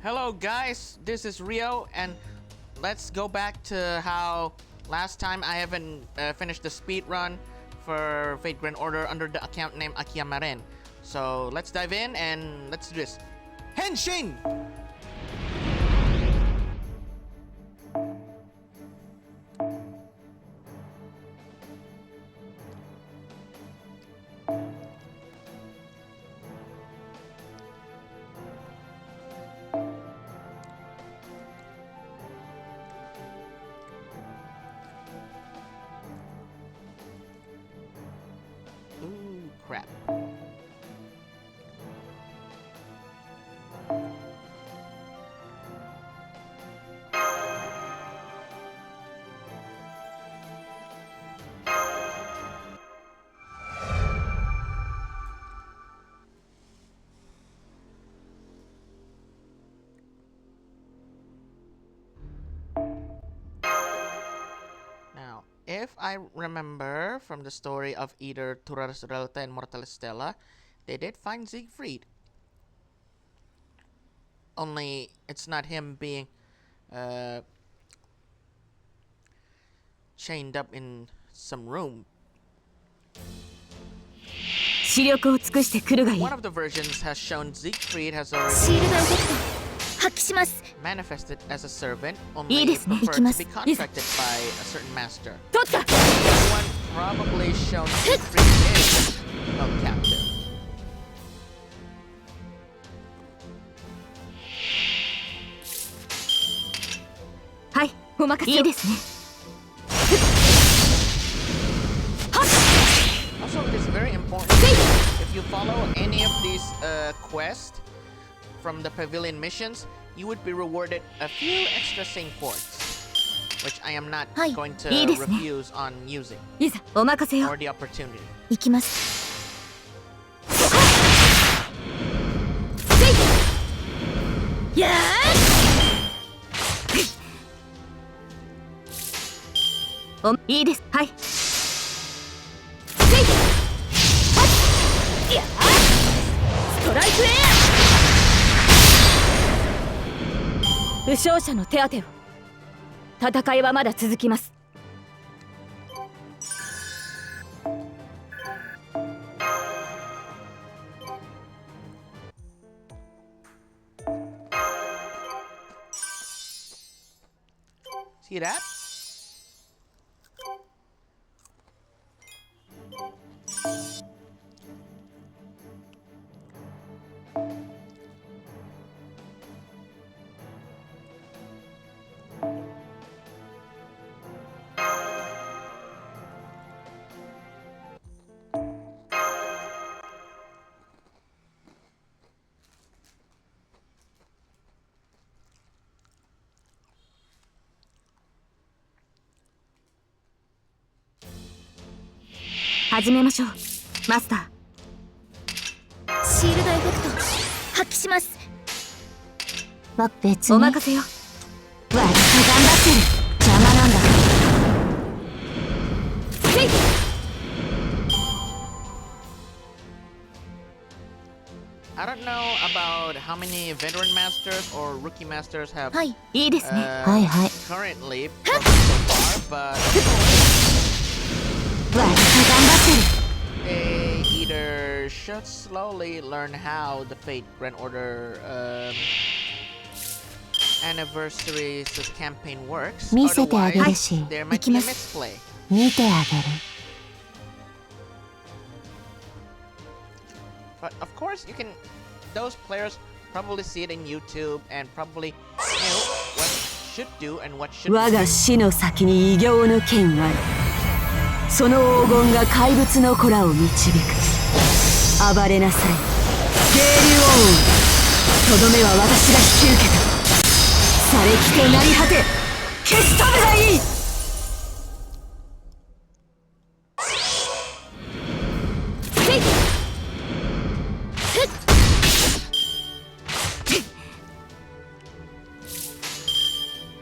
Hello guys, this is Rio, and let's go back to how last time I haven't finished the speed run for Fate Grand Order under the account name Akiyama Ren. So let's dive in and let's do this. Henshin! Ooh, crap. Now, if I remember from the story of either Turarus Relta and Mortalis Stella, they did find Siegfried. Only it's not him being chained up in some room. One of the versions has shown Siegfried has already manifested as a servant, only preferred to be contracted by a certain master. One probably shown Siegfried is held captive. Also, it is very important if you follow any of these quests from the pavilion missions, you would be rewarded a few extra Saint Quartz, which I am not going to refuse on using, or the opportunity. See that? I don't know about how many veteran masters or rookie masters have currently progressed so far, but they either should slowly learn how the Fate Grand Order anniversary campaign works, otherwise there might be a misplay. But of course, you can. Those players probably see it in YouTube and probably know what should do and what shouldn't do. その黄金が怪物の子らを導く。暴れなさい。渓流王とどめは私が引き受けた。されきとなり果て消し止めがいい。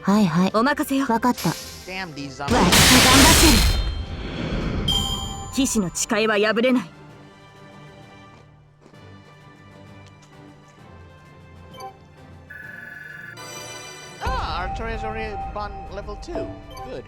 はいはい、お任せよ。分かった。Damn these zombies. 私が頑張ってる。騎士の誓いは破れない。inventory is already on level 2. Good.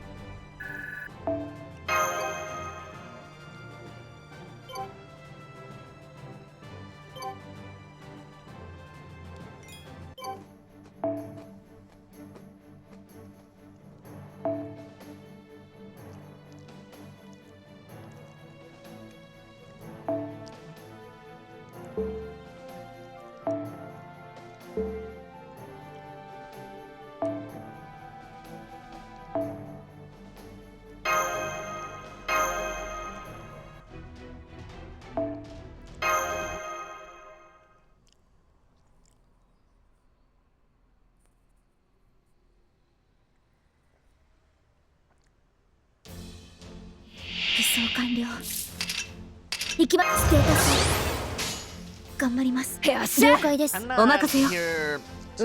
I'm not here to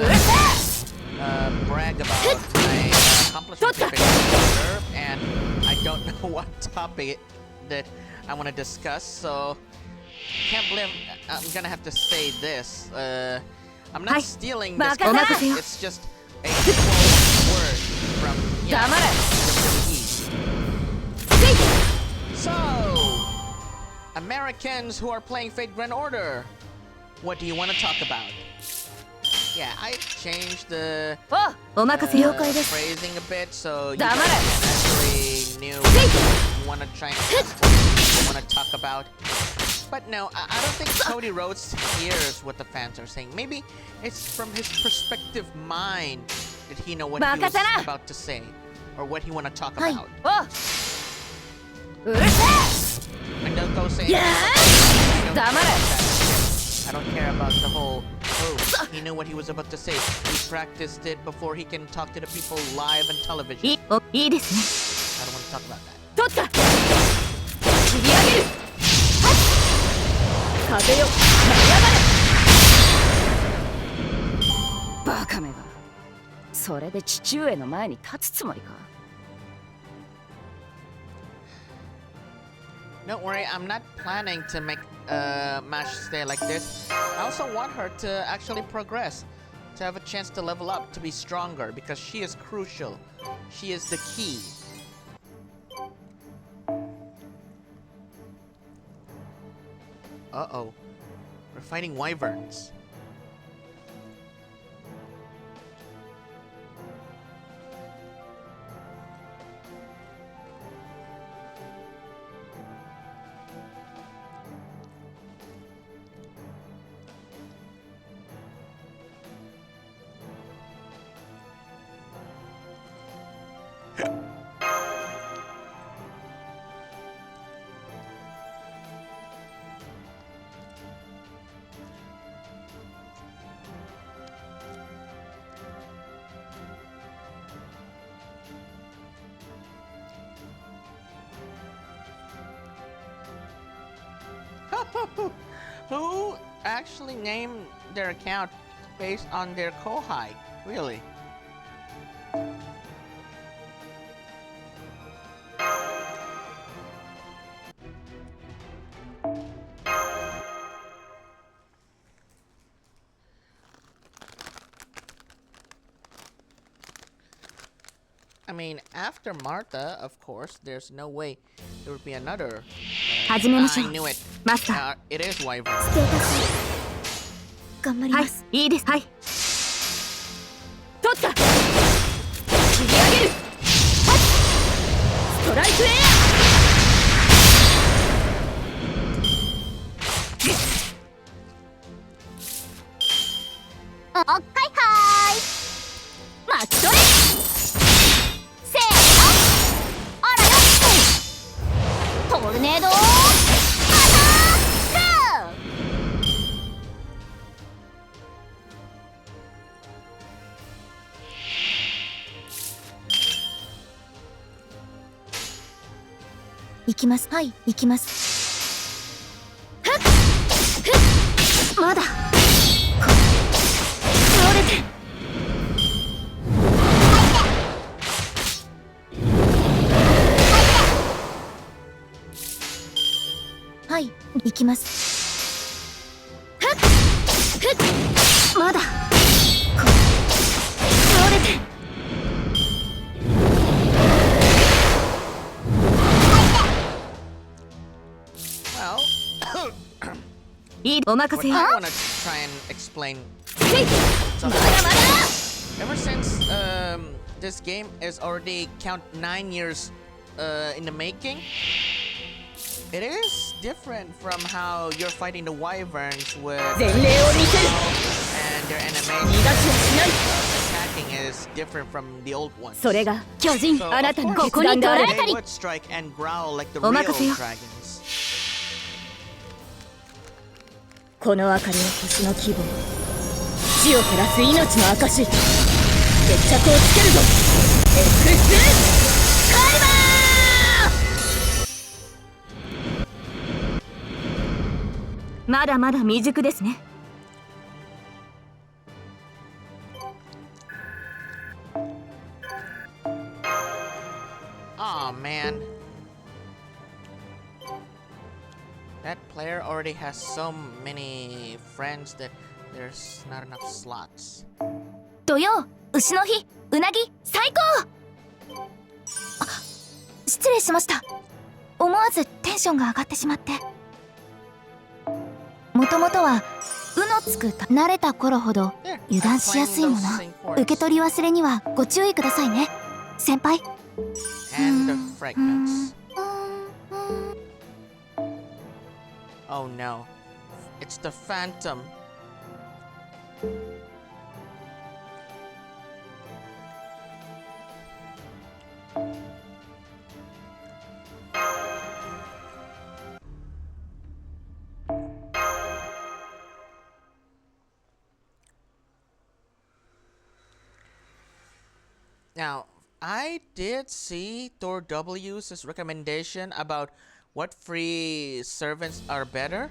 brag about my accomplishments in Reserve, and I don't know what topic that I want to discuss, so can't believe I'm gonna have to say this. I'm not stealing this quote, it's just a quote word from So, Americans who are playing Fate Grand Order, what do you want to talk about? Yeah, I changed the phrasing a bit, so you guys actually knew what you want to try and ask what you want to talk about. But no, I don't think Cody Rhodes hears what the fans are saying. Maybe it's from his perspective mind that he know what he was about to say, or what he want to talk about. And don't go saying I don't care about the whole, oh, he knew what he was about to say. He practiced it before he can talk to the people live on television. I don't want to talk about that. Don't worry, I'm not planning to make Mash stay like this. I also want her to actually progress, to have a chance to level up, to be stronger, because she is crucial. She is the key. Uh-oh. We're fighting wyverns. Who actually named their account based on their kohai? Really? I mean, after Martha, of course, there's no way there would be another. I knew it. It is wyvern. お任せよ。 I want to try and explain. So, ever since this game is already count 9 years in the making, it is different from how you're fighting the wyverns with and their animation attacking is different from the old ones. それが巨人 So, あなたの of course, 決断がある they would strike and growl like the real お任せよ。 dragons. この明かりは星の希望、死を照らす命の証、決着をつけるぞ。 X カイバー。まだまだ未熟ですね。 Aw, man. That player already has so many friends that there's not enough slots. 土曜、牛の日、うなぎ、最高。あ、失礼しました。思わずテンションが上がってしまって。もともとは「う」のつく慣れた頃ほど油断しやすいもの。受け取り忘れにはご注意くださいね、先輩。 And the fragments. Oh no. It's the phantom. Now, I did see Thor W's recommendation about what free servants are better.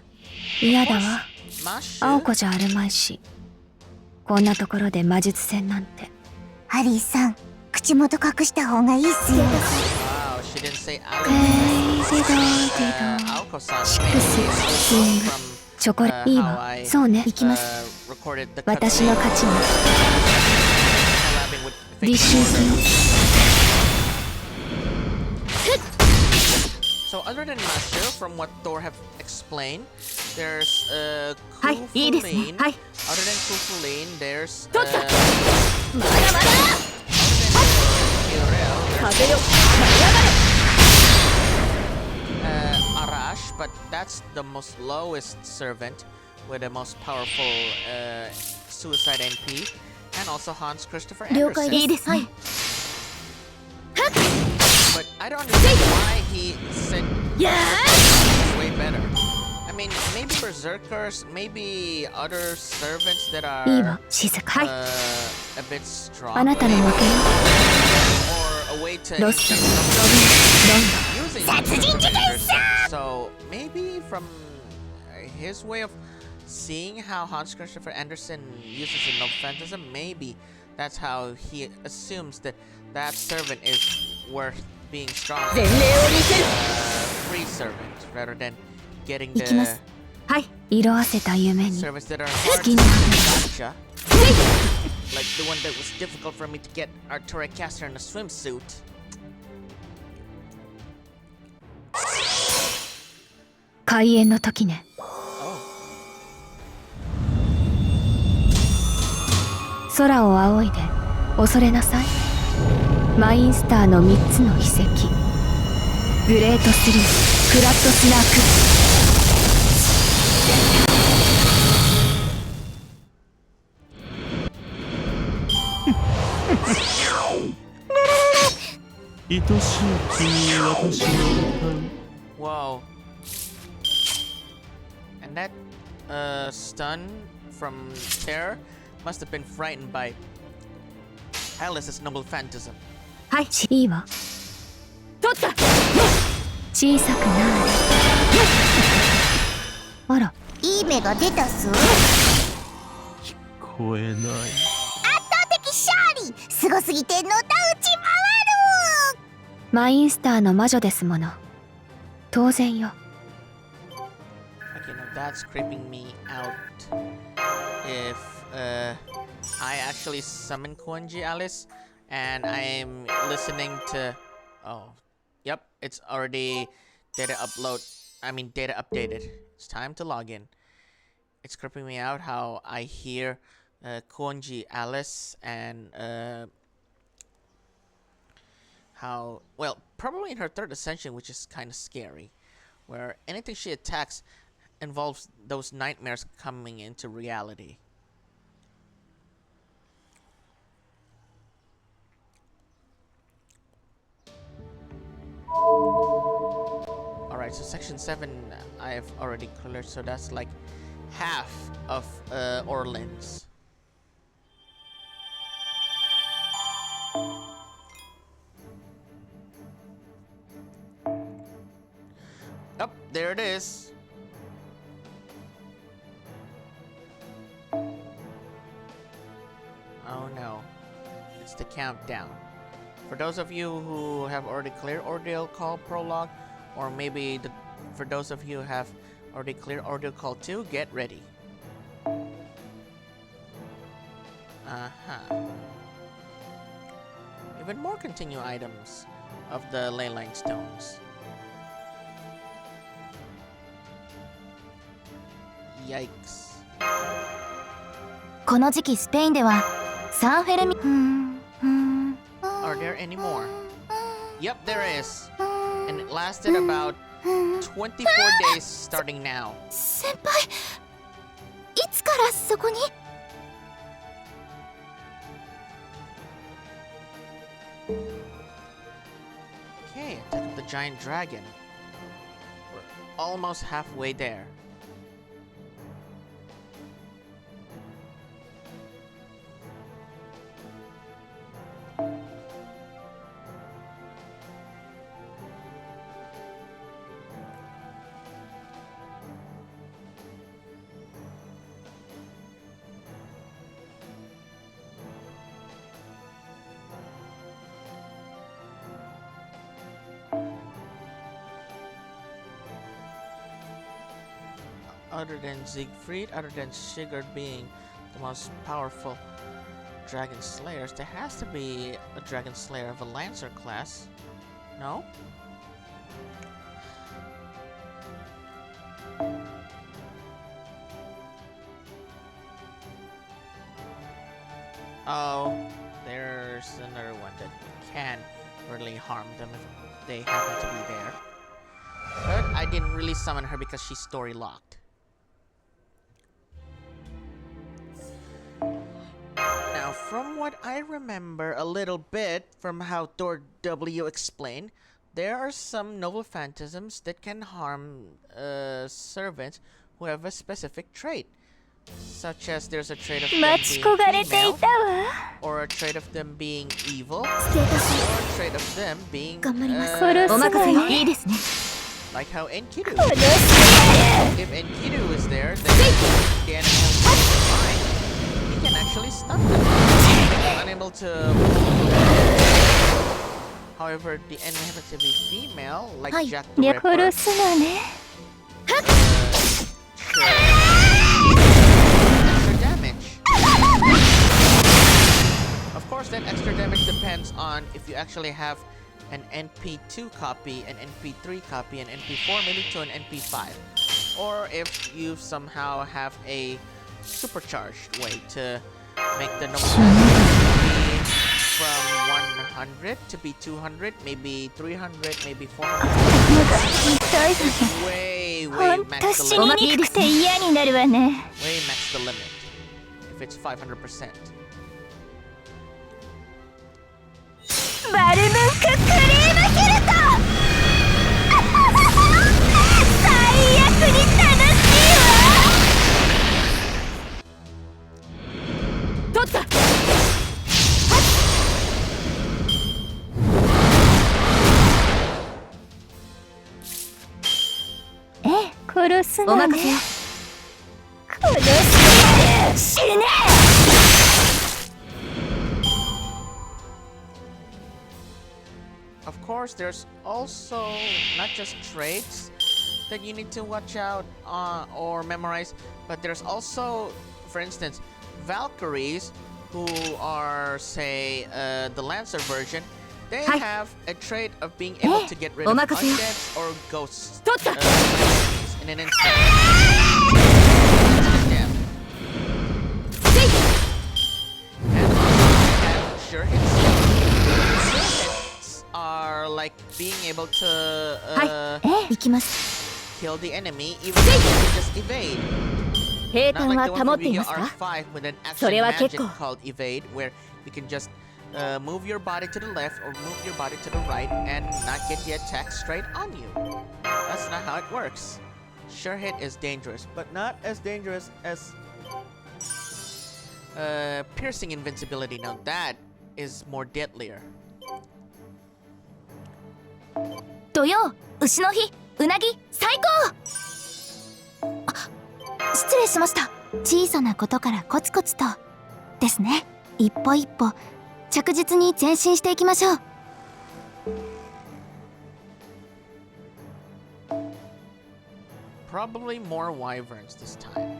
嫌だわ。 Mashu, 青子じゃあるまいし、こんなところで魔術戦なんて。ハリーさん、口元隠した方がいいっすよ。 wow, she didn't say Aluko. Aluko-san シックス、キング、チョコレート。いいわ。そうね、行きます。 recorded the 私の cutscene 勝ちに。 collabing with 履修金。 So other than Master, from what Thor have explained, there's はい、いいですね。 Kufuline. はい。 Other than Kufuline, there's まだまだ。 Kirel, 風よ、 Arash, but that's the most lowest servant with the most powerful suicide NP, and also Hans Christopher 了解 Anderson. です。いいですね。 But I don't understand why he said Yeah. it's way better. I mean, maybe berserkers, maybe other servants that いいわ are 静か。はい。 a bit strong. あなたの負けよ。 Or a way to ロスト、ロ using 殺人事件 So maybe from his way of seeing how Hans Christopher Andersen uses the Noble Phantasm, maybe that's how he assumes that that servant is worth being strong. 全霊を見せる。 Free servant rather than getting 行きま the す。はい。色あせた夢に。 servants that are 好き hard な to 話。 gotcha. Like the one that was difficult for me to get Artura Caster in a swimsuit. 開演の時ね。 空を仰いで恐れなさい。マインスターの3つの秘跡。グレート3、クラットスナー愛しい君に私の歌う。 Whoa. And that stun from terror must have been frightened by Alice's noble phantasm. はい、いいわ。取った。小さくなあら。いい目が出たす。聞こえない。圧倒的勝利。すごすぎてのたうち回る。マインスターの魔女ですもの。当然よ。 Okay, now that's creeping me out. If I actually summon Koenji Alice and I'm listening to, oh, yep, it's already data updated. It's time to log in. it's creeping me out how I hear Kuonji Alice and how, well, probably in her third ascension, which is kind of scary, where anything she attacks involves those nightmares coming into reality. Alright, so section 7 I've already cleared, so that's like half of Orleans. Oh, there it is. Oh no, it's the countdown. For those of you who have already cleared Ordeal Call Prologue, or maybe for those of you who have already cleared Ordeal Call 2, get ready. Even more continue items of the Leyline Stones. Yikes. この時期スペインではサンフェルミ Are there any more? Yep, there is. And it lasted about 24 days starting now. 先輩いつからそこに Okay, Attack of the Giant Dragon. We're almost halfway there. Other than Siegfried, other than Sigurd being the most powerful Dragon Slayers, there has to be a Dragon Slayer of a Lancer class. No? Oh, there's another one that can really harm them if they happen to be there. But I didn't really summon her because she's story locked. Now, from what I remember a little bit from how Thor W explained, there are some noble phantasms that can harm servants who have a specific trait. Such as there's a trait of them being female, or a trait of them being evil, or a trait of them being like how Enkidu. If Enkidu is there, then the enemy has fine. He can actually stun them. Unable to. However, the enemy happens to be female, like Jack the Ripper. Extra damage. Of course, that extra damage depends on if you actually have an NP2 copy, an NP3 copy, an NP4, maybe to an NP5. Or if you somehow have a supercharged way to make the number be from 100 to be 200, maybe 300, maybe 400. Way max the limit. Way max the limit. If it's 500%. バルムンククリームヒルト最悪に楽しいわ取った殺すのね殺す死ね Of course, there's also not just traits that you need to watch out or memorize, but there's also, for instance, Valkyries, who are, say, the Lancer version. They have a trait of being able to get rid of undeads or ghosts in an instant. like being able to 行きます kill the enemy even though they can just evade. 平 Not 坦 like は the 保 one っ from てい Yu-Gi-Oh! ますか R5 with an そ action れは結 magic 構 called evade, where you can just move your body to the left or move your body to the right and not get the attack straight on you. That's not how it works. Sure hit is dangerous, but not as dangerous as piercing invincibility. Now that is more deadlier. 土曜牛の日うなぎ最高あ失礼しました小さなことからコツコツとですね一歩一歩着実に前進していきましょう Probably more wyverns this time.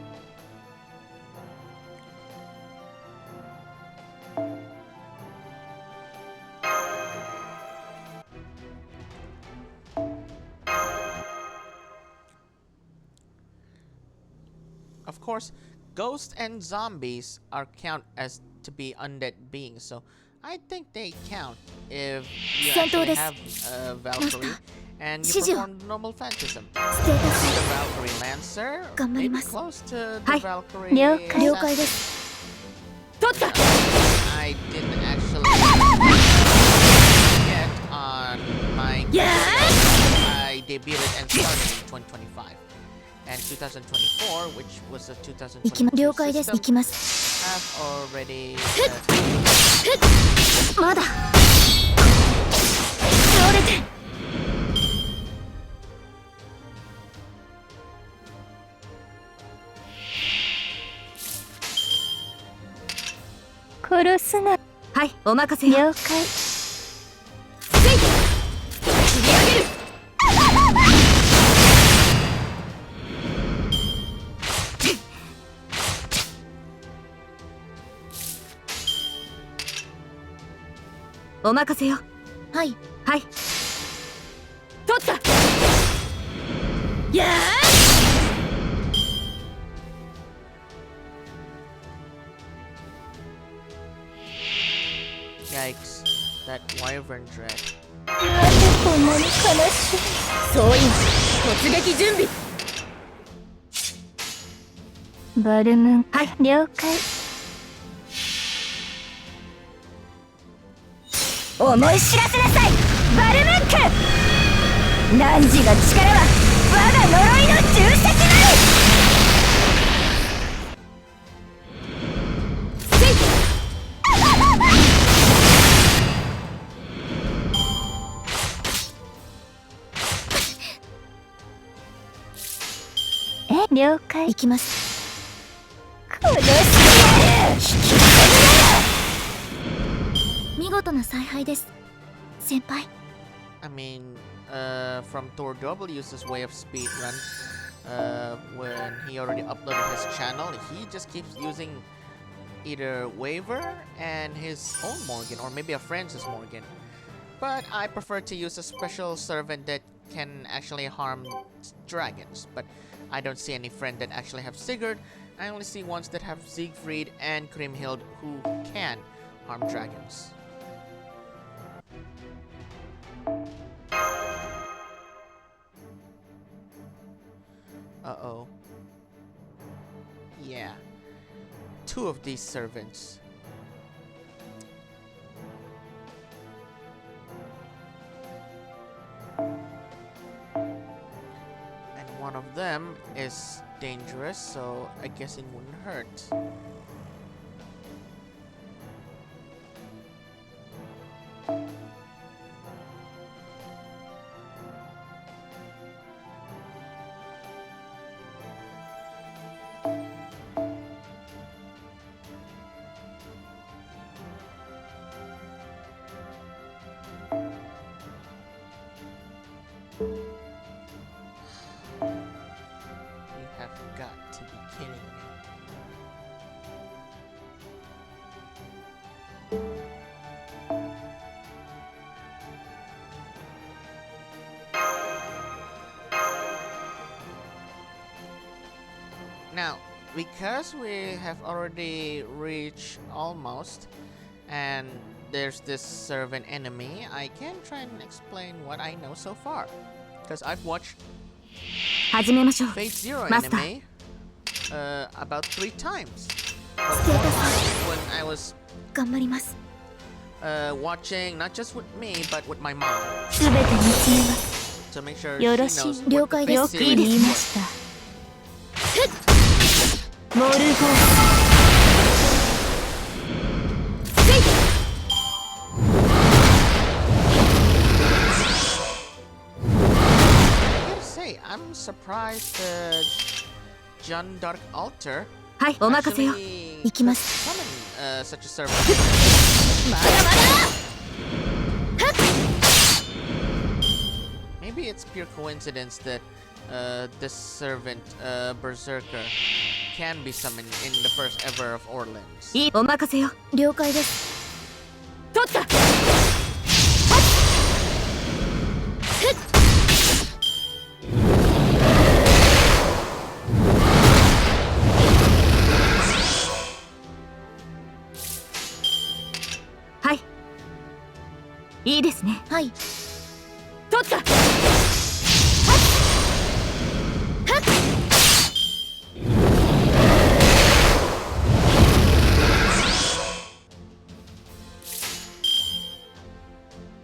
Of course, ghosts and zombies are count as to be undead beings, so I think they count if you actually have Valkyrie and you perform normal phantasm. The Valkyrie Lancer, maybe close to the Valkyrie 了解 Assassin. です 取った I didn't actually get on my I debuted and started in 2025. And 2024, which was a 了解です 2022 行きます have already まだ倒れて殺すなはいお任せよ了解切り上げるお任せよはいはい取ったやー Yikes, that wyvern dread. なんでこんなに悲しい総員突撃準備バルムンはい了解思い知らせなさいバルムンク汝が力は我が呪いの重石なり了解行きます殺して見事な采配です先輩 I mean, from Thor W's way of speedrun, when he already uploaded his channel, he just keeps using either Waver and his own Morgan, or maybe a friend's Morgan. But I prefer to use a special servant that can actually harm dragons. But I don't see any friend that actually have Sigurd. I only see ones that have Siegfried and Kriemhild who can harm dragons. Uh-oh. Yeah. Two of these servants. And one of them is dangerous, so I guess it wouldn't hurt. You have got to be kidding me. Now, because we have already reached almost, and there's this servant enemy, I can try and explain what I know so far. Because I've watched 始めましょう Fate Zero マスター anime about 3 times. But 4 times when I was 頑張ります watching not just with me but with my mom すべて見つめます to make sure よ she ろしい knows 了 what 解 the で Fate す series 言い is. ましたモルフォーI gotta say, I'm surprised John Dark Altar はいお任せよ actually 行きます summon such a servant. まだまだ Maybe it's pure coincidence that this servant berserker can be summoned in the first ever of Orleans. いいお任せよ了解です取ったはいいいですねはい取った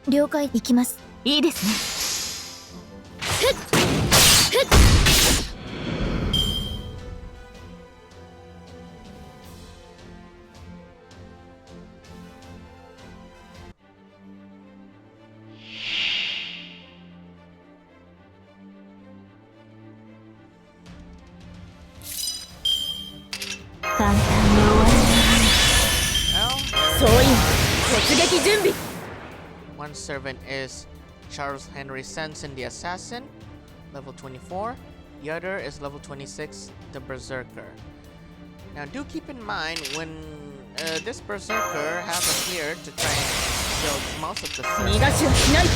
了解行きますいいですね簡単に終わらない Well, 総員突撃準備 one servant is Charles Henry Sanson the Assassin, level 24. The other is level 26, the Berserker. Now do keep in mind when this Berserker have appeared to try and kill most of the 逃 servants. がしはしない Maybe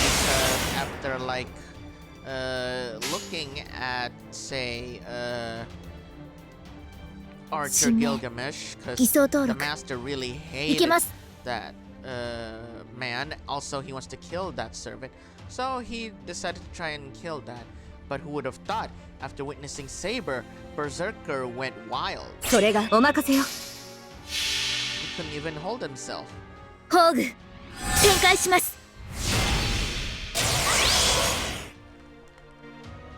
because after like looking at say Archer Shime. Gilgamesh, because 偽装登 the 録 master really 行け hated ます that man. Also, he wants to kill that servant, so he decided to try and kill that. But who would have thought? After witnessing Saber, Berserker went wild. それがお任せよ He couldn't even hold himself. 宝具展開します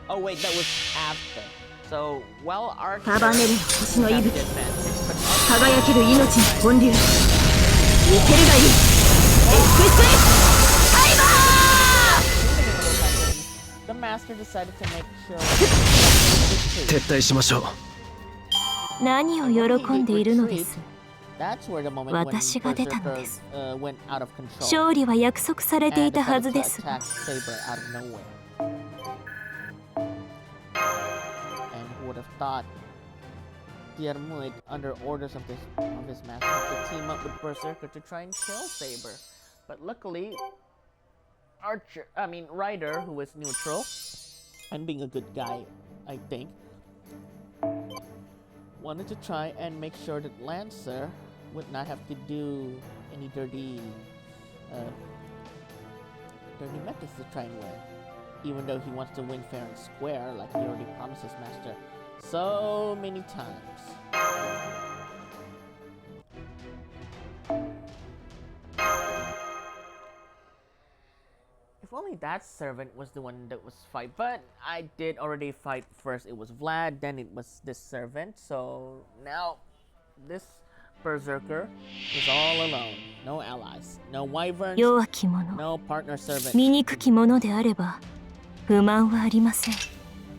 Oh wait, that was after. So while Archer 束ねる星の had 息 the advantage, but 輝ける命の本流生けるがいいエクストリタイマー the master decided to make sure 撤退しましょう。何を喜んでいるのです That's where the moment when 私が出たのです Berserker, went out of control. 勝利は約束されていたはずです And Saber out of nowhere. And who would have thought Diarmuid, under orders of his master, to team up with Berserker to try and kill Saber. But luckily, Ryder, who was neutral and being a good guy, I think, wanted to try and make sure that Lancer would not have to do any dirty methods to try and win. Even though he wants to win fair and square, like he already promised his master so many times. If only that servant was the one that was fight, but I did already fight first. It was Vlad, then it was this servant. So now this berserker is all alone. No allies, no wyverns, 弱き者 no partner servant. 醜き者であれば不満はありません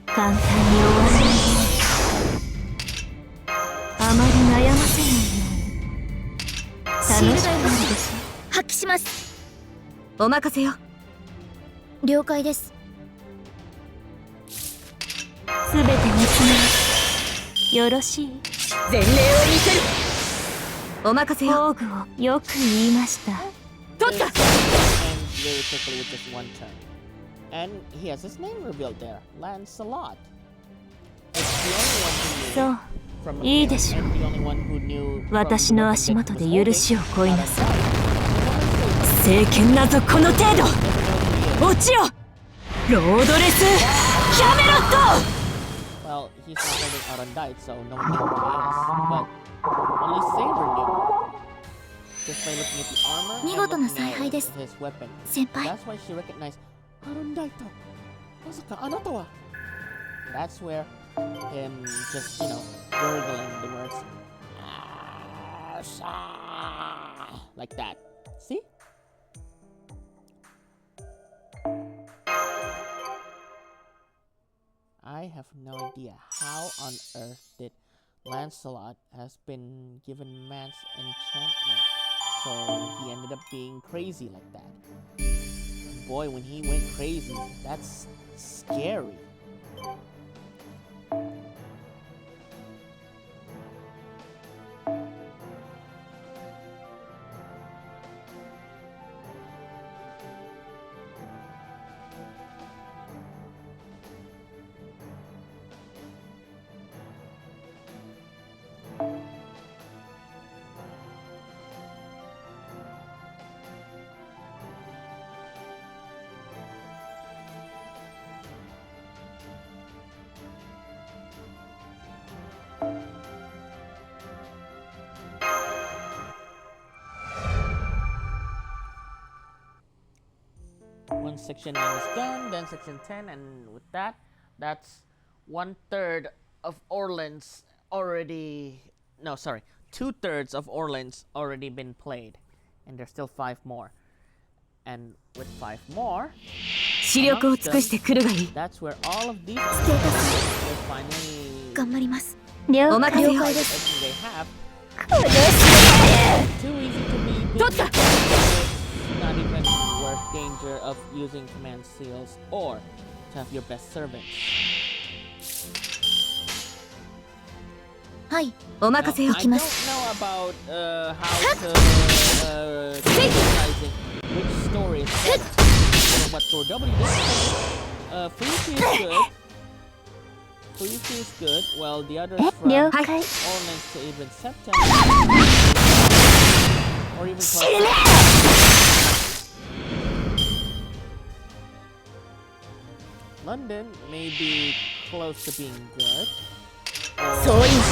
簡単に終わらないようにあまり悩ませないように楽しくなるでし発揮しますょお任せよ了解ですすべて見つめますよろしい前例を見せるお任せよ宝具をよく言いました取った And very quickly with just one turn. And he has his name revealed there, Lancelot. It's the only one who knew そう from いい him, でしょう and the only one who knew from 私の the 足 weapon 元 that で he was 許しを holding, 請い not なさい himself. 聖剣なぞこの程度。落ちろロードレスキャメロット。 Well, he's not holding out on dice, so no one knew who he is. But only Saber knew. Just by looking at the armor and 見事な looking 采配 at です his weapon. 先輩。 That's why she recognized Arundaito. Masaka, anata wa? That's where him just, gurgling the words. Like that. See? I have no idea how on earth did Lancelot has been given man's enchantment, so he ended up being crazy like that. Boy, when he went crazy, that's scary. Once section 9 is done, then section 10, and with that, that's 1/3 of Orland's already... No, sorry. 2/3 of Orland's already been played. And there's still 5 more. And with 5 more... 視力を尽くしてくるがいい。 That's where all of these will finally... 頑張ります。お任せよ。 everything they have. Too easy to be busy. Not even worth danger of using command seals or to have your best servant. はい、お任せよ。 I don't know about how to criticizing which story is better. But for W, Fuyuki is good. Fuyuki is good, while the others from Ornance to even September or even London may be close to being good. Or he's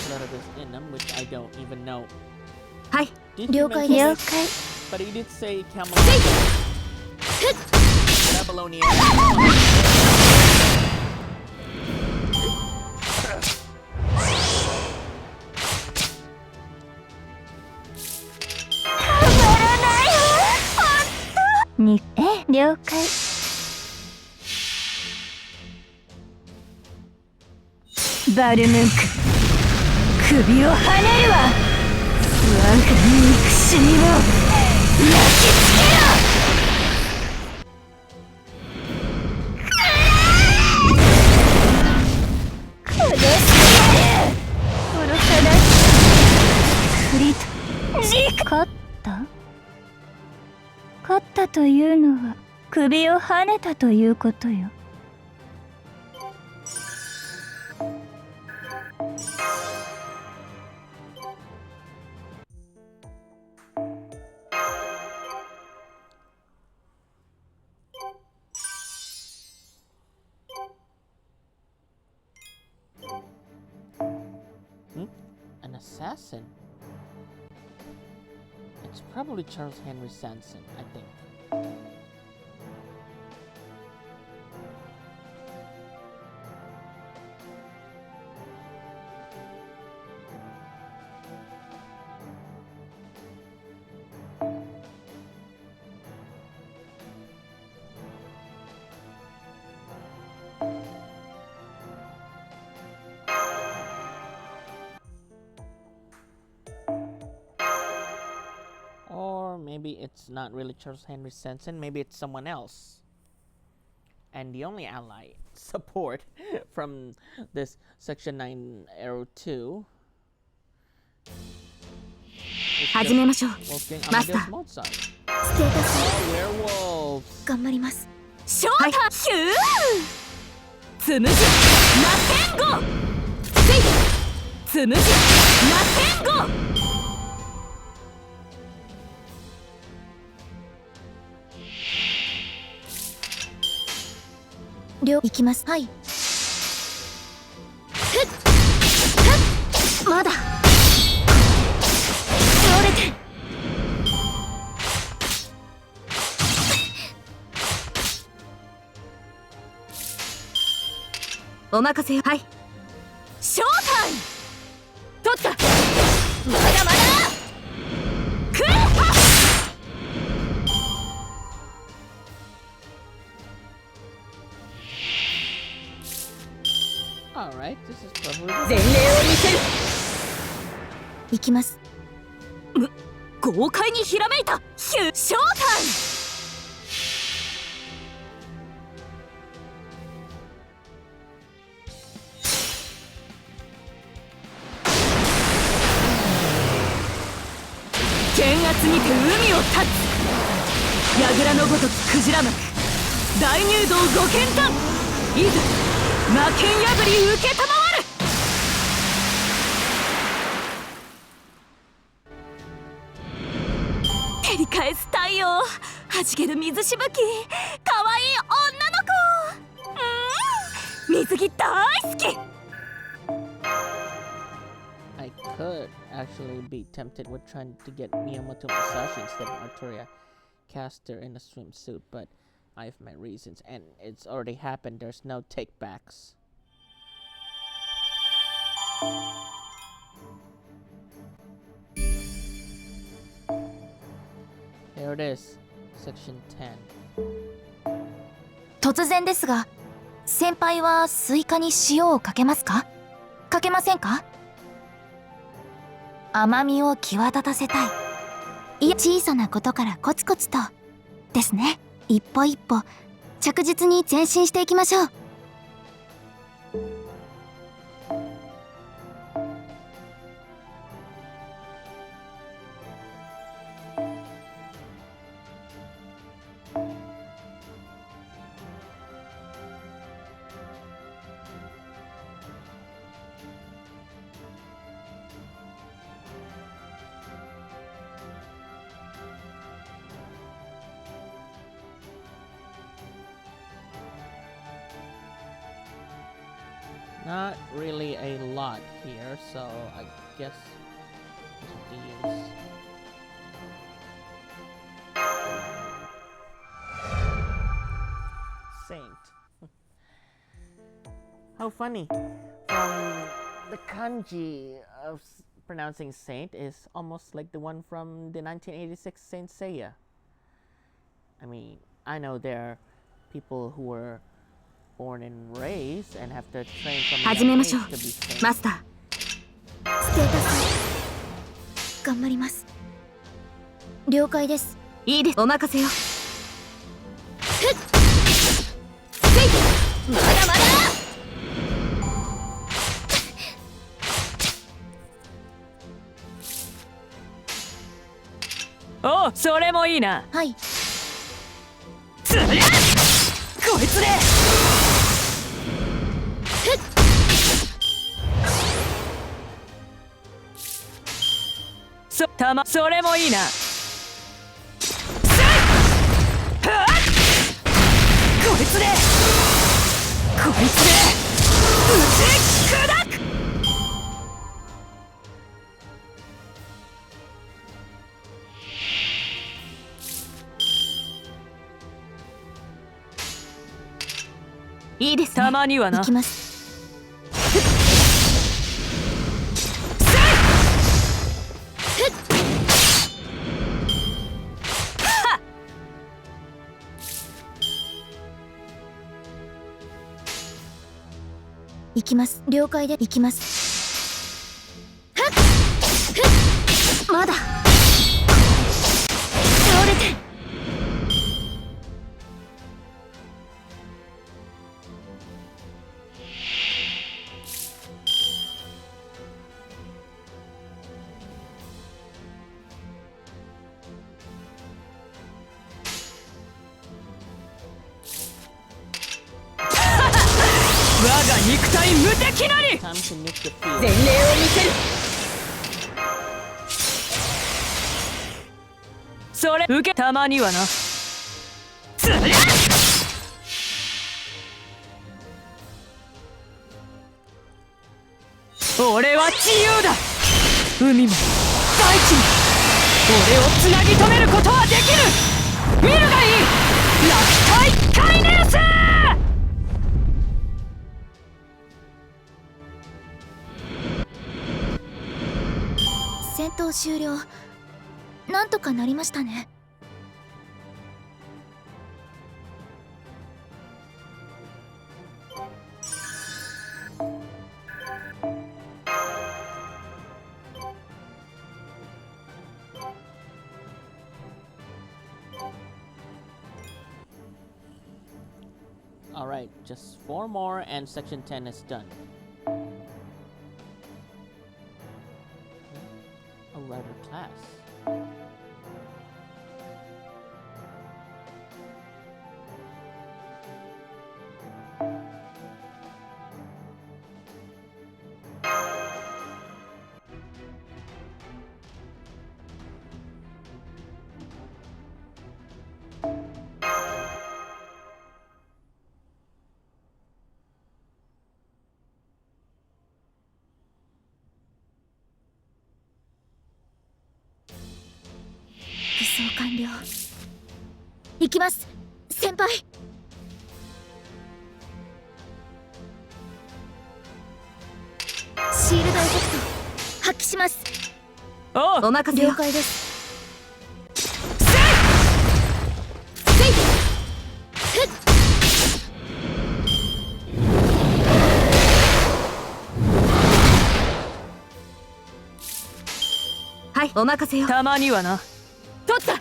none of this in them, which I don't even know. はい。 Did he 了解 mention で it? す。 But he did say Camelot. Babylonia. に、了解。バルムンク、首をはねるわ。我が憎しみを焼き付けろ。殺してやる。殺さない。クリト、勝ったというのは首をはねたということよ。An assassin? It's probably Charles Henry Sanson, I think. Or maybe it's not really Charles Henry Sanson, maybe it's someone else. And the only ally support from this Section 9 Arrow 2 始めましょう。 Wolfgang マスタ Amadeus ー。 Mozart. ステータス Werewolves. 頑張ります。ショータヒューつむじナテンゴせいつむじナテンゴ行きます。はい。まだ倒れて。お任せよ。はい。ショータイム。取った。まだまだクーハ。Alright, this is probably 前例を見せる。行きます。豪快にひらめいた。ショータイム。剣圧にて海を断つ。櫓のごときクジラ幕、大入道五剣断。いざ魔剣破り受けたまわる。照り返す太陽、はじける水しぶき、かわいい女の子。水着大好き。I could actually be tempted with trying to get Miyamoto Musashi instead of Arturia Caster in a swimsuit, but I have my reasons, and it's already happened. There's no takebacks. Here it is, section 10. 突然ですが、先輩はスイカに塩をかけますか？かけませんか？甘みを際立たせたい。いや、小さなことからコツコツとですね。一歩一歩着実に前進していきましょう。Not really a lot here, so I guess I have to use Saint. How funny! From the kanji of pronouncing Saint is almost like the one from the 1986 Saint Seiya. I mean, I know there are people who were born and raised and have to train from a 始め young ま age しょう to be saint. マスター。ステータス頑張ります。了解です。いいです、お任せよ。まだまだおう、それもいいな。はい。つりゃこいつで。それもいいな。こいつでこいつで打ち砕く。いいですね。たまにはな。行きます。行きます。了解で行きます。まだ倒れて。我が肉体無敵なり。 Time to nuke the 前例を field. 見せる。それ受けたまにはな。つりゃ自由だ。海も大地も俺をつなぎ止めることはできる。見るがいい、落体カイネルス。戦闘終了。なんとかなりましたね。Alright, just 4 more and section 10 is done. A rider class.輸送完了。行きます、先輩。シールドエフェクト発揮します。おう、お任せよ。了解です。はい、お任せよ。たまにはな。取った。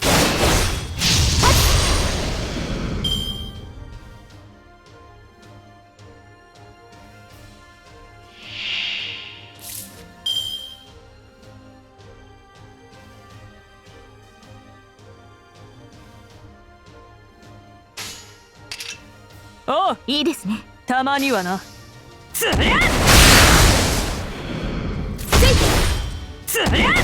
おう、いいですね。たまにはな。つりゃつりゃ。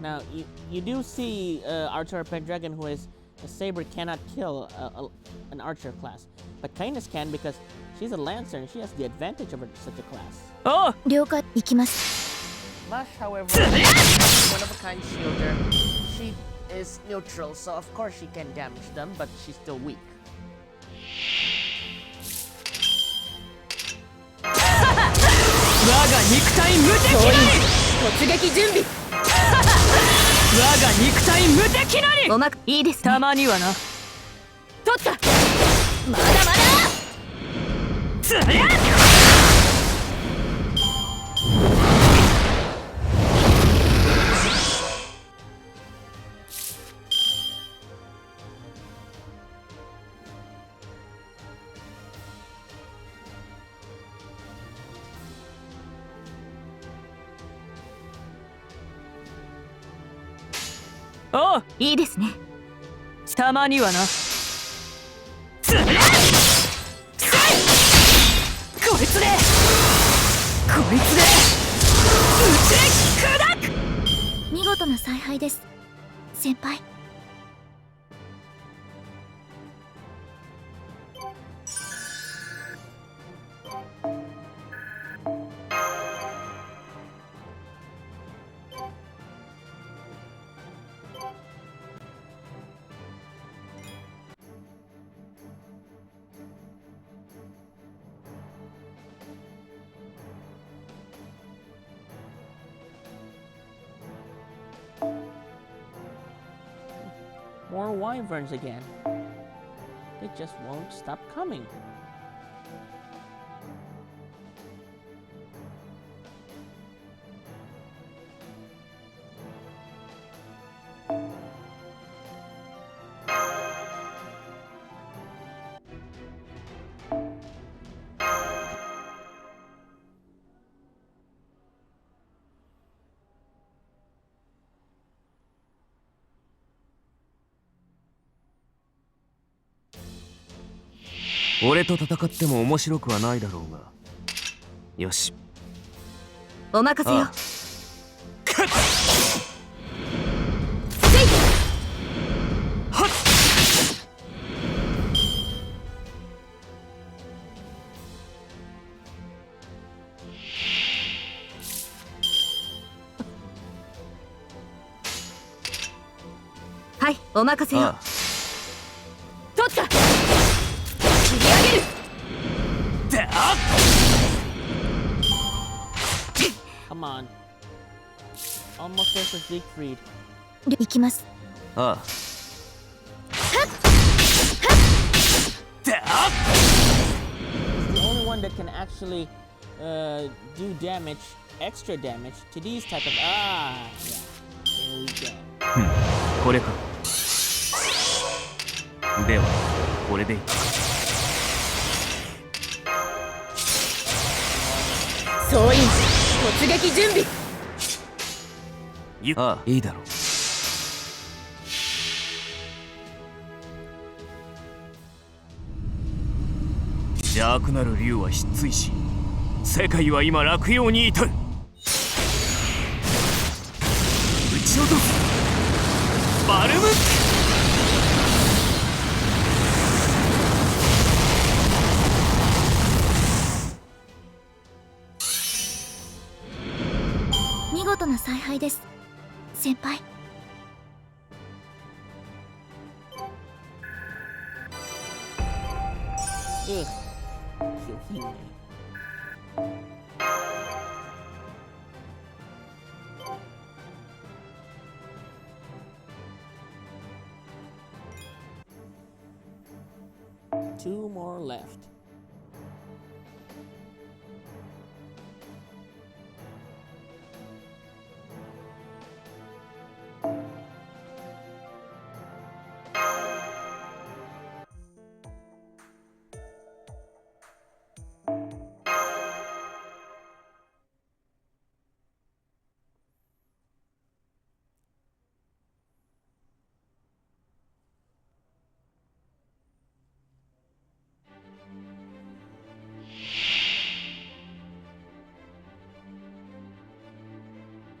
Now, you do see Archer Pendragon, who is a saber, cannot kill an archer class, but Kindness can because she's a lancer and she has the advantage over such a class. おう、了解。行きます。Mash, however, is one of a kind shielder. She is neutral, so of course she can damage them, but she's still weak. 我が肉体無敵なり。突撃準備。我が肉体無敵なり。おまくいいですね。たまにはな。取った。まだまだ。つりゃ。おう、いいですね。たまにはな。つりゃ。こいつでこいつで打ち砕く。見事な采配です、先輩。More wyverns again. They just won't stop coming.俺と戦っても面白くはないだろうが、よし。お任せよ。はい、お任せよ。取った。切り上げる。Come on. Almost there for Siegfried. 行きます。ああ。He's the only one that can actually do damage, extra damage to these type of yeah. There we go. これか。ではこれでいい。総員突撃準備。ああ、いいだろう。邪悪なる竜は失墜し、世界は今落葉に至る。撃ち落とすバルム。見事な采配です、先輩。Ugh. Kyohime. Two more left. Oh,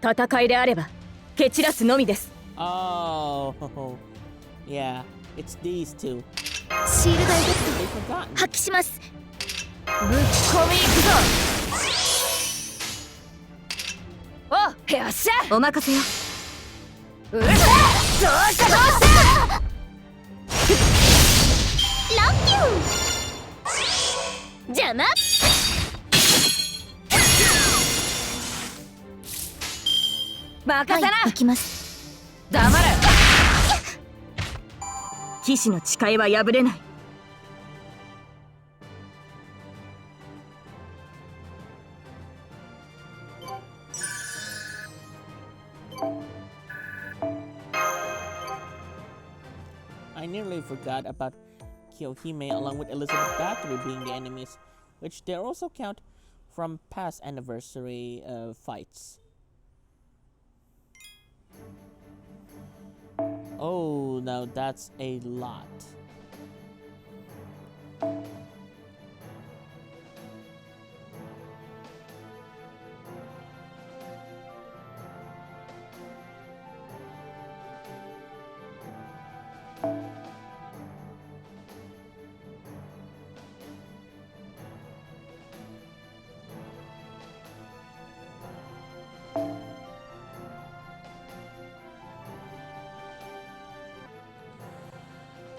戦いであれば蹴散らすのみです。Oh, yeah, it's these two. シールドエフェク They ト forgotten. 発揮します。ぶち込みいくぞ。お、よっしゃ。お任せよ。うるさい。どうしたどうした。ラッキュー。邪魔。任せな。はい、行きます。黙れ。騎士の誓いは破れない。I nearly forgot about Kyohime along with Elizabeth Battery being the enemies, which they also count from past anniversary fights. Oh, now that's a lot.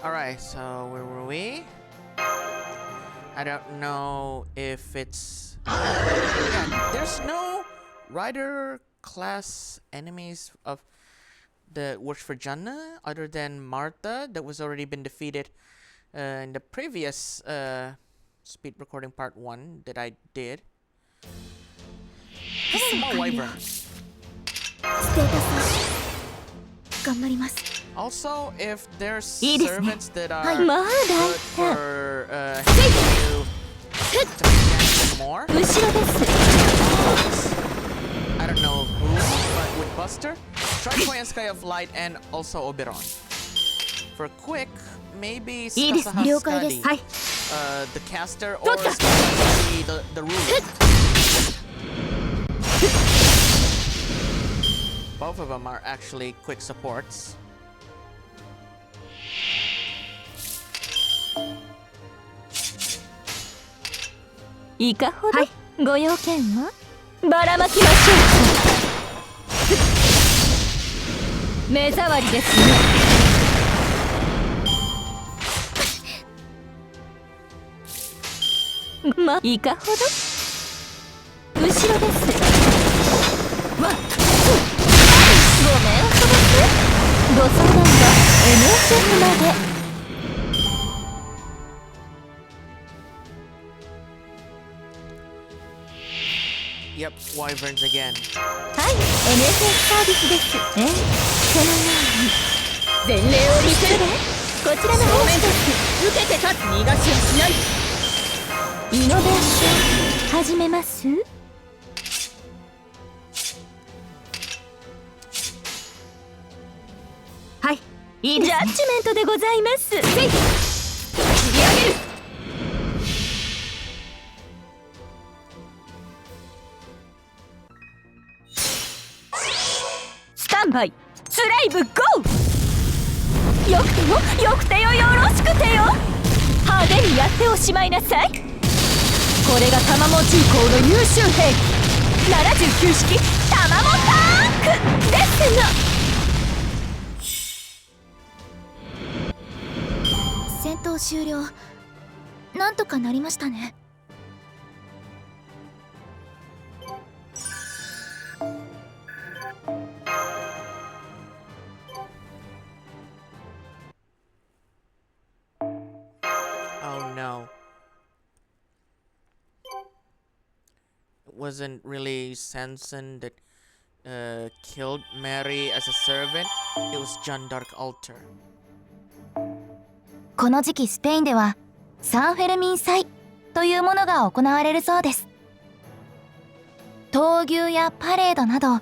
Alright, so where were we? I don't know if it's... Yeah, there's no rider class enemies of the works for Janna other than Martha that was already been defeated in the previous speed recording part 1 that I did. More wyverns. ステータス頑張ります。 Also, if there's いいですね。 servants that はい、 are まだ good for helping you to make more, 後ろです。 I don't know who, but with Buster, try and Sky of Light and also Oberon. For quick, maybe いいですね。 Sakasaha 了解です。 Skadi, はい。 the caster, or Sakasaha the ruler. both of them are actually quick supports. いかほど、ご用件はばらまきましょう。目障りですね。いかほど後ろです。わっ、ごめんください。ご相談は NHF まで。Yep, wyverns again. はい、NHF サービスです。そのように前例を見せるで。こちらの方面です。受けて立つ逃がしはしない。イノベーション始めます。はい、いいジャッジメントでございます。せい、切り上げる。スタンバイ、スライブゴー。よくてよ、よくてよ、よろしくてよ。派手にやっておしまいなさい。これが玉持ち以降の優秀兵器79式玉持タンクですが。戦闘終了。なんとかなりましたね。Oh no. It wasn't really Sanson that killed Mary as a servant. It was Jeanne d'Arc Alter. この時期スペインではサンフェルミン祭というものが行われるそうです。闘牛やパレードなど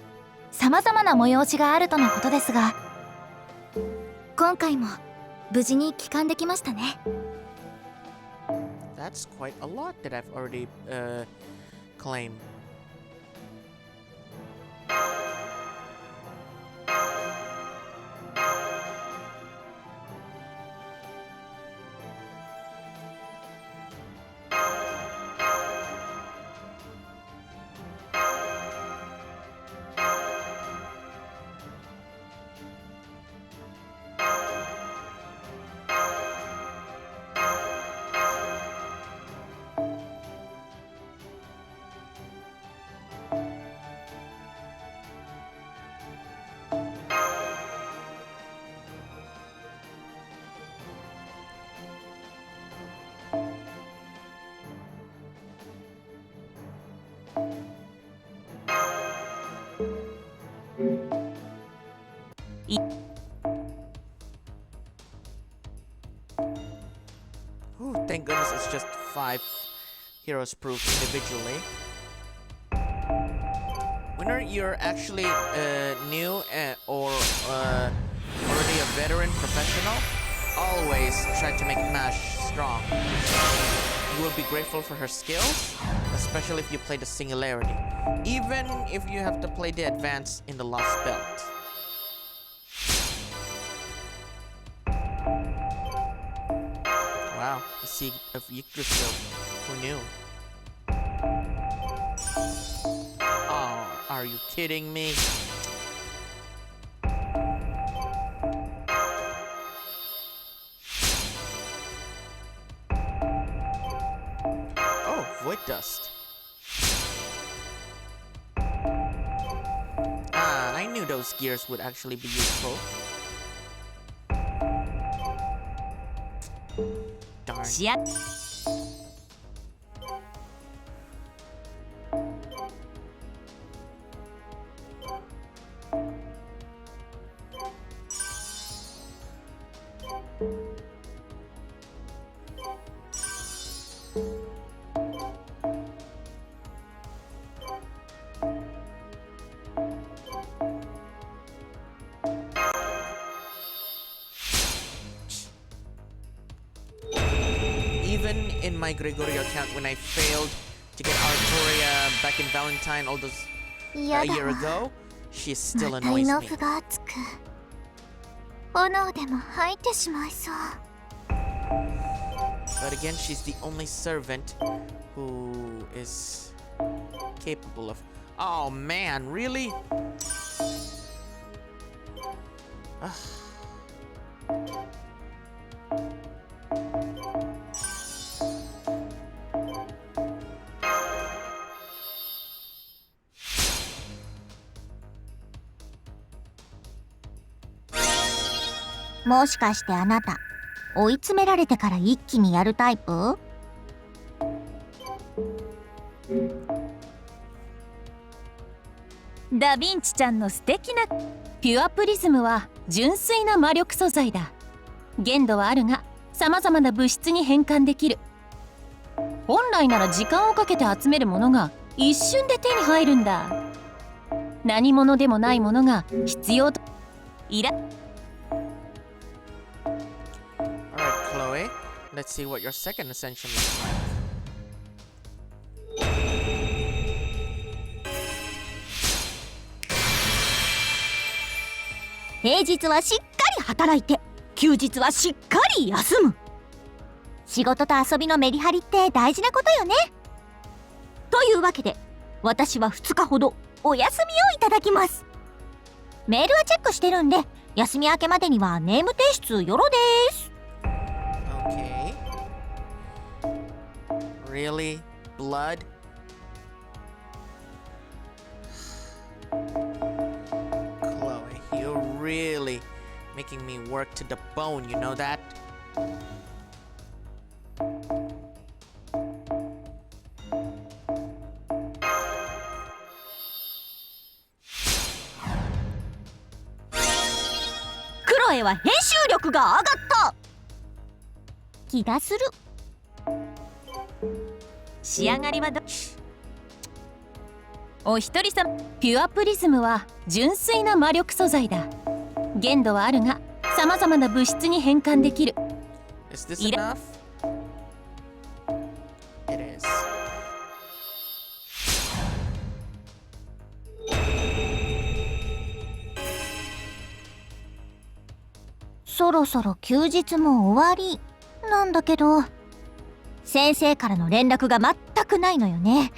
さまざまな催しがあるとのことですが、今回も無事に帰還できましたね。That's quite a lot that I've already claimed. Ooh, thank goodness it's just 5 heroes proof individually. Whenever you're actually new or already a veteran professional, always try to make Mash strong. You will be grateful for her skills, especially if you play the Singularity, even if you have to play the Advance in the Lost Belt. Wow, the Siege of Yggdrasil. Who knew? Oh, are you kidding me? Oh, Void Dust. Ah, I knew those gears would actually be useful. Darn. Even in my Gregorio account, when I failed to get Artoria back in Valentine all those a year ago, she still また胃 annoys の me. 符が熱く炎でも吐いてしまいそう。 But again, she's the only servant who is capable of. Oh man, really? Ugh. もしかしてあなた追い詰められてから一気にやるタイプ？ダヴィンチちゃんの素敵なピュアプリズムは純粋な魔力素材だ。限度はあるが様々な物質に変換できる。本来なら時間をかけて集めるものが一瞬で手に入るんだ。何者でもないものが必要といら。 Alright, Chloe. Let's see what your second ascension looks like. 平日はしっかり働いて休日はしっかり休む。仕事と遊びのメリハリって大事なことよね。というわけで私は2日ほどお休みをいただきます。メールはチェックしてるんで休み明けまでにはネーム提出よろです。 Okay. Really? Blood? Chloe, you're really making me work to the bone, you know that?クロエは編集力が上がった気がする。仕上がりはどお一人様。ピュアプリズムは純粋な魔力素材だ。限度はあるが様々な物質に変換できる。 Is this enough? It is. そろそろ休日も終わりなんだけど先生からの連絡が全くないのよね。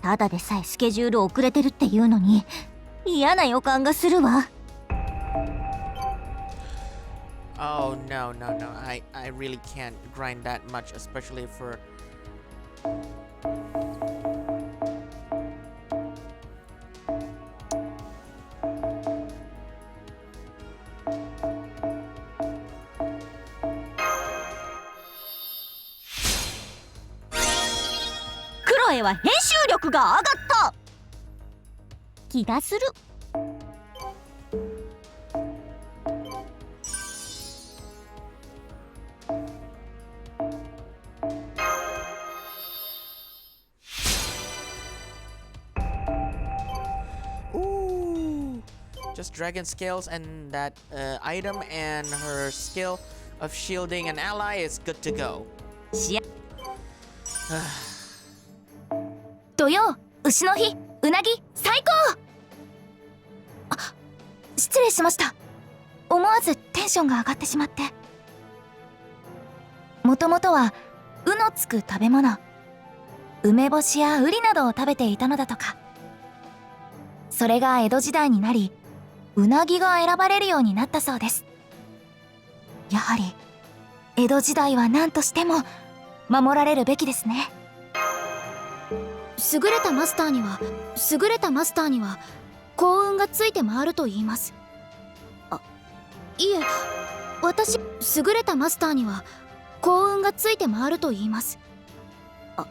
ただでさえスケジュール遅れてるっていうのに嫌な予感がするわ。 Oh no, no, no. I really can't grind that much, especially forクロエは編集力が上がった気がする。 ooh, just dragon scales and that item and her skill of shielding an ally is good to go. 土曜牛の日うなぎ最高。あ、失礼しました。思わずテンションが上がってしまって。もともとは「う」のつく食べ物梅干しやウリなどを食べていたのだとか。それが江戸時代になりうなぎが選ばれるようになったそうです。やはり江戸時代は何としても守られるべきですね。優れたマスターには幸運がついて回ると言います。あ、いえ、優れたマスターには幸運がついて回ると言います。あ、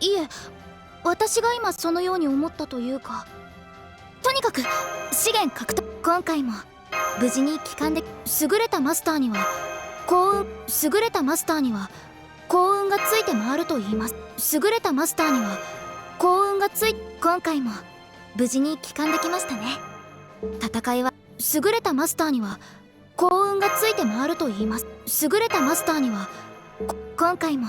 いえ、私が今そのように思ったというか、とにかく資源獲得。今回も無事に帰還で優れたマスターには幸運がついて回ると言います。優れたマスターには今回も無事に帰還できましたね。戦いは優れたマスターには幸運がついて回ると言います。優れたマスターには今回も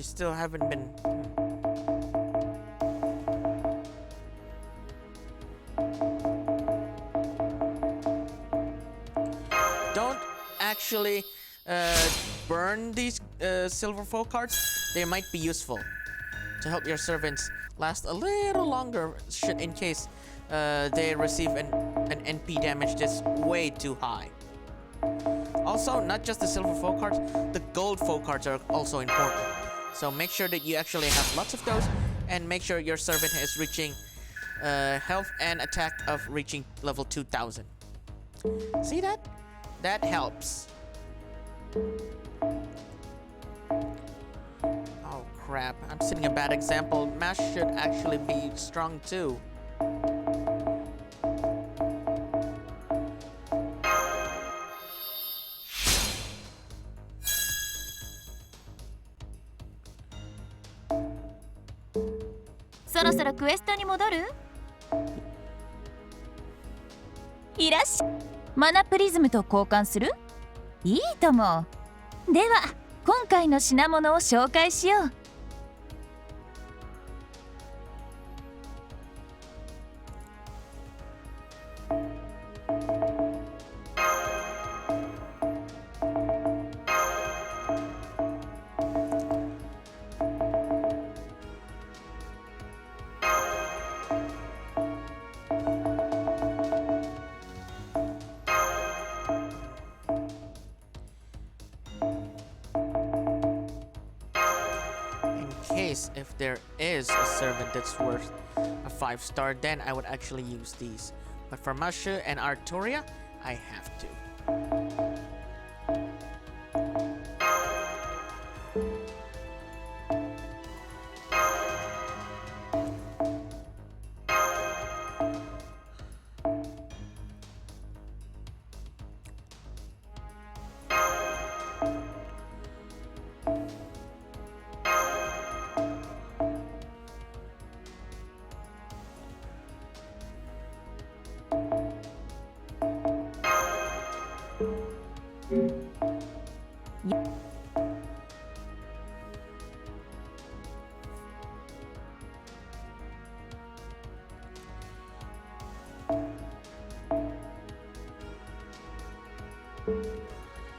She still haven't been. Don't actually burn these silver folk cards. They might be useful to help your servants last a little longer should in case they receive an NP damage that's way too high. Also, not just the silver folk cards, the gold folk cards are also important. So make sure that you actually have lots of those, and make sure your servant is reaching health and attack of reaching level 2000. See that? That helps. Oh crap, I'm setting a bad example. Mash should actually be strong too.そろそろクエストに戻る？いらっしゃい。マナプリズムと交換する？いいとも。では今回の品物を紹介しよう。If there is a servant that's worth a 5-star, then I would actually use these. But for Mashu and Arturia, I have to.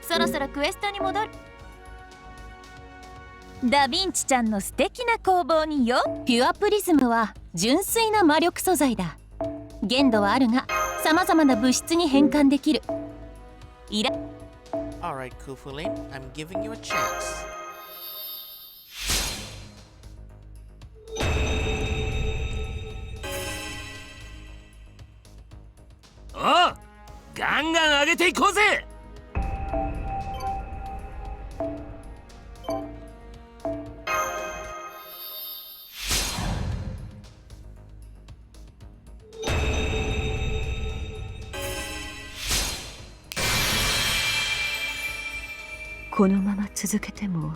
そろそろクエストに戻る。ダヴィンチちゃんの素敵な工房によ。ピュアプリズムは純粋な魔力素材だ。限度はあるが、さまざまな物質に変換できる。Alright, Kufulin, I'm giving you a chance. Oh! ガンガン上げていこうぜ。このまま続けても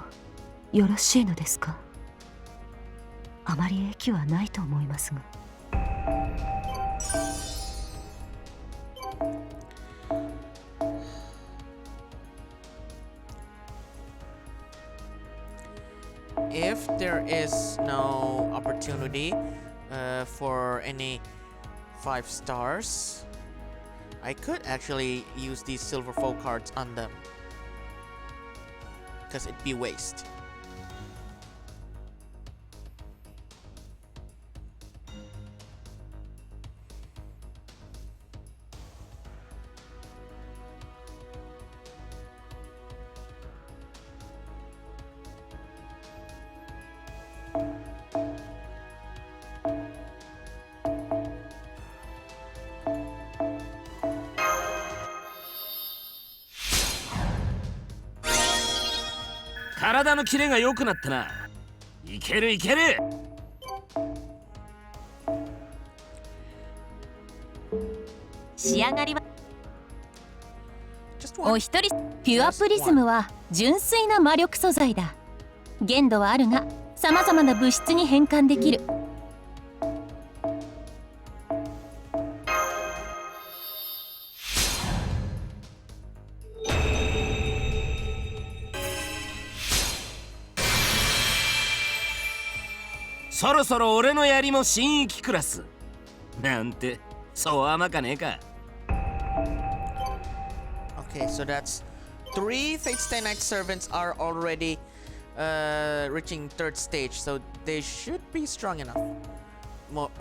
よろしいのですか？あまり益はないと思いますが。If there is no opportunity for any 5 stars, I could actually use these silver folk cards on them. Because it'd be waste.「体のキレが良くなったな。いけるいける。仕上がりはお一人。ピュアプリズムは純粋な魔力素材だ。限度はあるが、さまざまな物質に変換できる。そろそろ俺の槍も新域クラスなんてそう甘かねえか。 Okay, so that's 3 Fate Stay Night servants are already reaching 3rd stage, so they should be strong enough.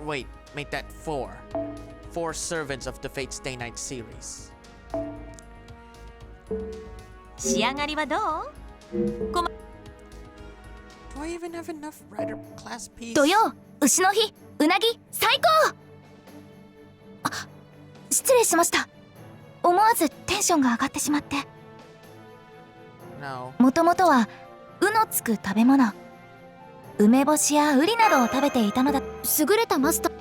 Wait, make that 4. 4 servants of the Fate Stay Night series. 仕上がりはどう？ Do I even have enough Rider class piece? 土曜牛の日うなぎ最高。あ、失礼しました。思わずテンションが上がってしまって。 No. もともとは「う」のつく食べ物、梅干しやウリなどを食べていたのだ。優れたマスター。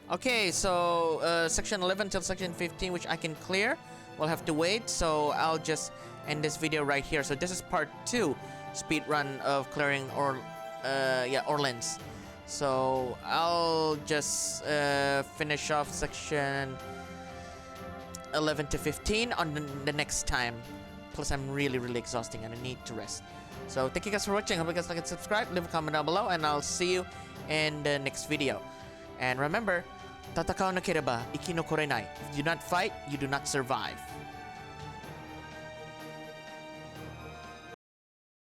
Okay, so section 11 till section 15, which I can clear, we'll have to wait. So I'll just end this video right here. So this is part 2 speed run of clearing Orleans. So I'll just finish off section 11 to 15 on the next time. Plus I'm really exhausting and I need to rest. So thank you guys for watching. Hope you guys like and subscribe, leave a comment down below, and I'll see you in the next video. And remember, 戦わなければ生き残れない. If you do not fight, you do not survive.